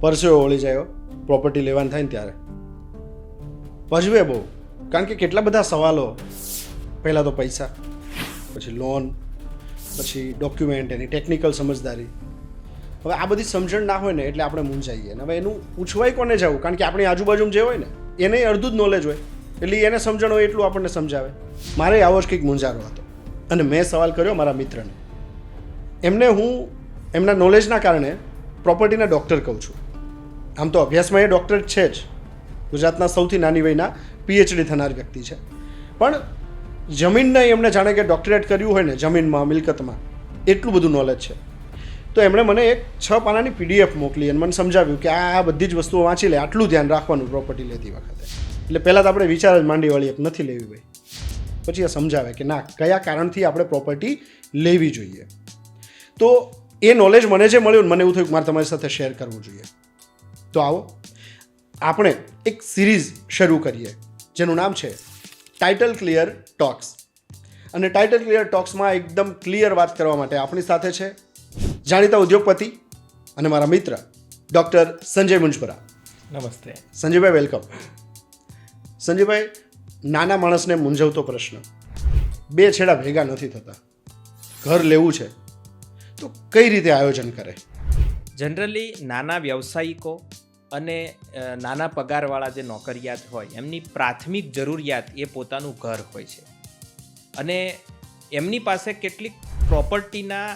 પરસેવો વળી જાય પ્રોપર્ટી લેવાનું થાય ને ત્યારે ભજવે બહુ, કારણ કે કેટલા બધા સવાલો. પહેલાં તો પૈસા, પછી લોન, પછી ડોક્યુમેન્ટ, એની ટેકનિકલ સમજદારી. હવે આ બધી સમજણ ના હોય ને એટલે આપણે મૂંઝાઈએ. હવે એનું પૂછવાય કોને જવું, કારણ કે આપણી આજુબાજુમાં જે હોય ને એને અડધું જ નોલેજ હોય, એટલે એને સમજણ હોય એટલું આપણને સમજાવે. મારે આવો જ કંઈક મૂંઝારો હતો અને મેં સવાલ કર્યો મારા મિત્રને. એમને હું એમના નોલેજના કારણે પ્રોપર્ટીના ડૉક્ટર કહું છું. આમ તો અભ્યાસમાં એ ડૉક્ટર છે જ, ગુજરાતના સૌથી નાની વયના પીએચડી થનાર વ્યક્તિ છે, પણ જમીનને એમણે જાણે કે ડૉક્ટરેટ કર્યું હોય ને જમીનમાં, મિલકતમાં, એટલું બધું નોલેજ છે. તો એમણે મને એક 6 પાનાની PDF મોકલી અને મને સમજાવ્યું કે આ બધી જ વસ્તુઓ વાંચી લે, આટલું ધ્યાન રાખવાનું પ્રોપર્ટી લેતી વખતે. એટલે પહેલાં તો આપણે વિચાર જ માંડી વાળી એક નથી લેવી ભાઈ. પછી એ સમજાવે કે ના, કયા કારણથી આપણે પ્રોપર્ટી લેવી જોઈએ. તો એ નોલેજ મને જે મળ્યું મને એવું થયું કે મારે તમારી સાથે શેર કરવું જોઈએ. તો આવો આપણે એક સિરીઝ શરૂ કરીએ જેનું નામ છે ટાઇટલ ક્લિયર ટોક્સ. અને ટાઇટલ ક્લિયર ટોક્સમાં એકદમ ક્લિયર વાત કરવા માટે આપણી સાથે છે જાણીતા ઉદ્યોગપતિ અને મારા મિત્ર ડૉક્ટર સંજય મુંજપરા. નમસ્તે સંજયભાઈ, વેલકમ. સંજયભાઈ, નાના માણસને મૂંઝવતો પ્રશ્ન, 2 છેડા ભેગા નથી થતા, ઘર લેવું છે તો કઈ રીતે આયોજન કરે? જનરલી નાના વ્યવસાયિકો અને નાના પગારવાળા જે નોકરિયાત હોય એમની પ્રાથમિક જરૂરિયાત એ પોતાનું ઘર હોય છે. અને એમની પાસે કેટલીક પ્રોપર્ટીના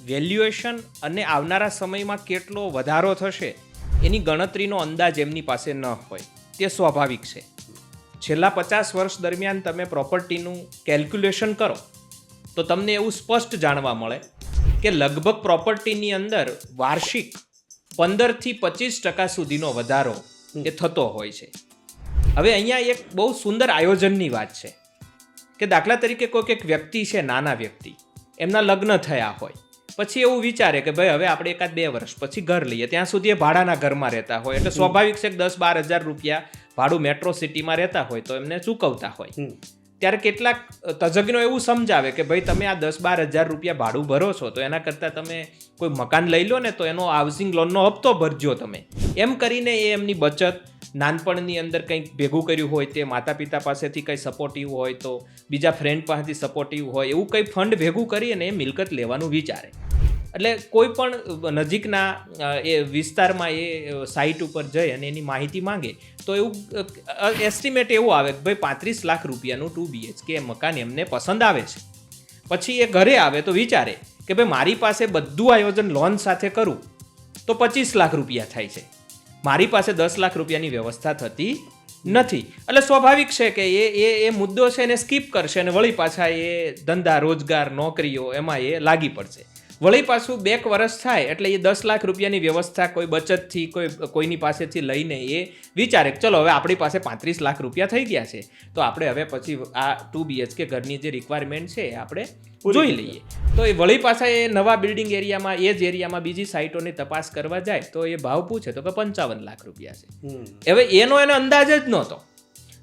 વેલ્યુએશન અને આવનારા સમયમાં કેટલો વધારો થશે એની ગણતરીનો અંદાજ એમની પાસે ન હોય, તે સ્વાભાવિક છે. છેલ્લા 50 વર્ષ દરમિયાન તમે પ્રોપર્ટીનું કેલ્ક્યુલેશન કરો તો તમને એવું સ્પષ્ટ જાણવા મળે કે લગભગ પ્રોપર્ટીની અંદર વાર્ષિક 15થી 25% સુધીનો વધારો એ થતો હોય છે. હવે અહીંયા એક બહુ સુંદર આયોજનની વાત છે કે દાખલા તરીકે કોઈક એક વ્યક્તિ છે, નાના વ્યક્તિ, એમના લગ્ન થયા હોય, પછી એવું વિચારે કે ભાઈ હવે આપણે 1-2 વર્ષ પછી ઘર લઈએ, ત્યાં સુધી એ ભાડાના ઘરમાં રહેતા હોય એટલે સ્વાભાવિક છે કે 10-12 હજાર રૂપિયા ભાડું મેટ્રો સિટીમાં રહેતા હોય તો એમને ચૂકવતા હોય. ત્યારે કેટલાક તજજ્ઞો એવું સમજાવે કે ભાઈ તમે આ 10-12 હજાર રૂપિયા ભાડું ભરો છો તો એના કરતાં તમે કોઈ મકાન લઈ લો ને તો એનો હાઉસિંગ લોનનો હપ્તો ભરજો તમે. એમ કરીને એ એમની બચત, નાનપણની અંદર કંઈક ભેગું કર્યું હોય તે માતા પિતા પાસેથી કંઈ સપોર્ટિવ હોય તો બીજા ફ્રેન્ડ પાસેથી સપોર્ટિવ હોય એવું કંઈ ફંડ ભેગું કરી અને એ મિલકત લેવાનું વિચારે. એટલે કોઈ પણ નજીકના એ વિસ્તારમાં એ સાઇટ ઉપર જઈ અને એની માહિતી માંગે તો એવું એસ્ટિમેટ એવું આવે કે ભાઈ 35 લાખ રૂપિયાનું 2 BHK મકાન એમને પસંદ આવે છે. પછી એ ઘરે આવે તો વિચારે કે ભાઈ મારી પાસે બધું આયોજન લોન સાથે કરું તો 25 લાખ રૂપિયા થાય છે, મારી પાસે 10 લાખ રૂપિયાની વ્યવસ્થા થતી નથી. એટલે સ્વાભાવિક છે કે એ મુદ્દો છે એને સ્કીપ કરશે અને વળી પાછા એ ધંધા, રોજગાર, નોકરીઓ એમાં એ લાગી પડશે. વળી પાછું 2 વર્ષ થાય એટલે એ 10 લાખ રૂપિયાની વ્યવસ્થા કોઈ બચતથી કોઈની પાસેથી લઈને એ વિચારે કે ચલો હવે આપણી પાસે 35 લાખ રૂપિયા થઈ ગયા છે તો આપણે હવે પછી આ 2 BHK ઘરની જે રિક્વાયરમેન્ટ છે એ આપણે જોઈ લઈએ. તો એ વળી પાછા એ નવા બિલ્ડિંગ એરિયામાં, એ જ એરિયામાં બીજી સાઇટોની તપાસ કરવા જાય તો એ ભાવ પૂછે તો કે 55 લાખ રૂપિયા છે. હવે એનો અંદાજ જ નહોતો.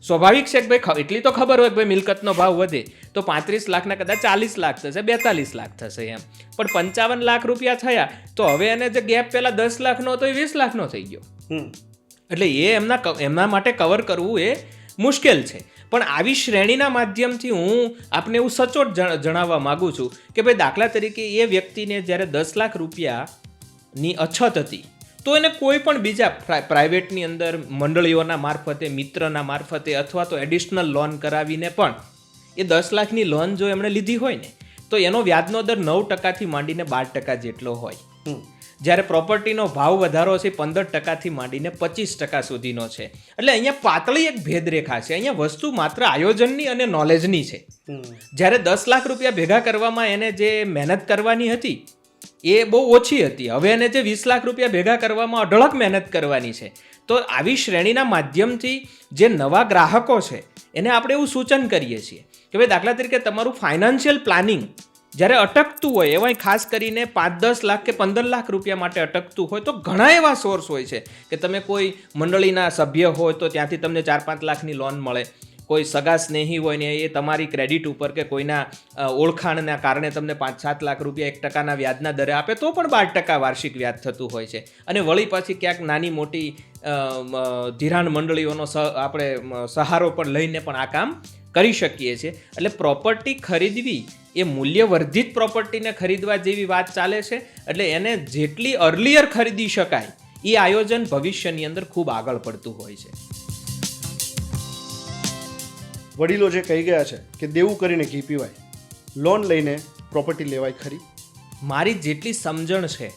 સ્વાભાવિક છે કે ભાઈ એટલી તો ખબર હોય કે ભાઈ મિલકતનો ભાવ વધે તો 35 લાખના કદાચ 40 લાખ થશે, 42 લાખ થશે એમ, પણ 55 લાખ રૂપિયા થયા તો હવે એને જે ગેપ પહેલા 10 લાખનો હતો એ 20 લાખનો થઈ ગયો. એટલે એ એમના માટે કવર કરવું એ મુશ્કેલ છે. પણ આવી શ્રેણીના માધ્યમથી હું આપને એવું સચોટ જણાવવા માગું છું કે ભાઈ દાખલા તરીકે એ વ્યક્તિને જ્યારે 10 લાખ રૂપિયાની અછત હતી તો એને કોઈ પણ બીજા પ્રાઇવેટની અંદર મંડળીઓના મારફતે, મિત્રના મારફતે અથવા તો એડિશનલ લોન કરાવીને પણ એ 10 લાખની લોન જો એમણે લીધી હોય ને તો એનો વ્યાજનો દર 9%થી માંડીને 12% જેટલો હોય. જ્યારે પ્રોપર્ટીનો ભાવ વધારો છે 15%થી માંડીને 25% સુધીનો છે. એટલે અહીંયા પાતળી એક ભેદરેખા છે. અહીંયા વસ્તુ માત્ર આયોજનની અને નોલેજની છે. જ્યારે 10 લાખ રૂપિયા ભેગા કરવામાં એને જે મહેનત કરવાની હતી એ બહુ ઓછી હતી. હવે એને જે 20 લાખ રૂપિયા ભેગા કરવામાં અઢળક મહેનત કરવાની છે. તો આવી શ્રેણીના માધ્યમથી જે નવા ગ્રાહકો છે એને આપણે એવું સૂચન કરીએ છીએ કે ભાઈ દાખલા તરીકે તમારું ફાઇનાન્શિયલ પ્લાનિંગ જ્યારે અટકતું હોય, એમાં ખાસ કરીને 5-10 લાખ કે 15 લાખ રૂપિયા માટે અટકતું હોય તો ઘણા એવા સોર્સ હોય છે કે તમે કોઈ મંડળીના સભ્ય હોય તો ત્યાંથી તમને 4-5 લાખની લોન મળે, કોઈ સગા સ્નેહી હોય ને એ તમારી ક્રેડિટ ઉપર કે કોઈના ઓળખાણના કારણે તમને 5-7 લાખ રૂપિયા 1% વ્યાજના દરે આપે તો પણ 12% વાર્ષિક વ્યાજ થતું હોય છે. અને વળી પાછી ક્યાંક નાની મોટી ધિરાણ મંડળીઓનો આપણે સહારો પણ લઈને પણ આ કામ કરી શકીએ છીએ. એટલે પ્રોપર્ટી ખરીદવી એ મૂલ્યવર્ધિત પ્રોપર્ટીને ખરીદવા જેવી વાત ચાલે છે. એટલે એને જેટલી અર્લિયર ખરીદી શકાય એ આયોજન ભવિષ્યની અંદર ખૂબ આગળ પડતું હોય છે. વડીલો જે કહી ગયા છે કે દેવું કરીને ઘી પીવાય, લોન લઈને પ્રોપર્ટી લેવાય ખરી? મારી જેટલી સમજણ છે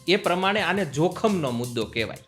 એ પ્રમાણે આને જોખમનો મુદ્દો કહેવાય.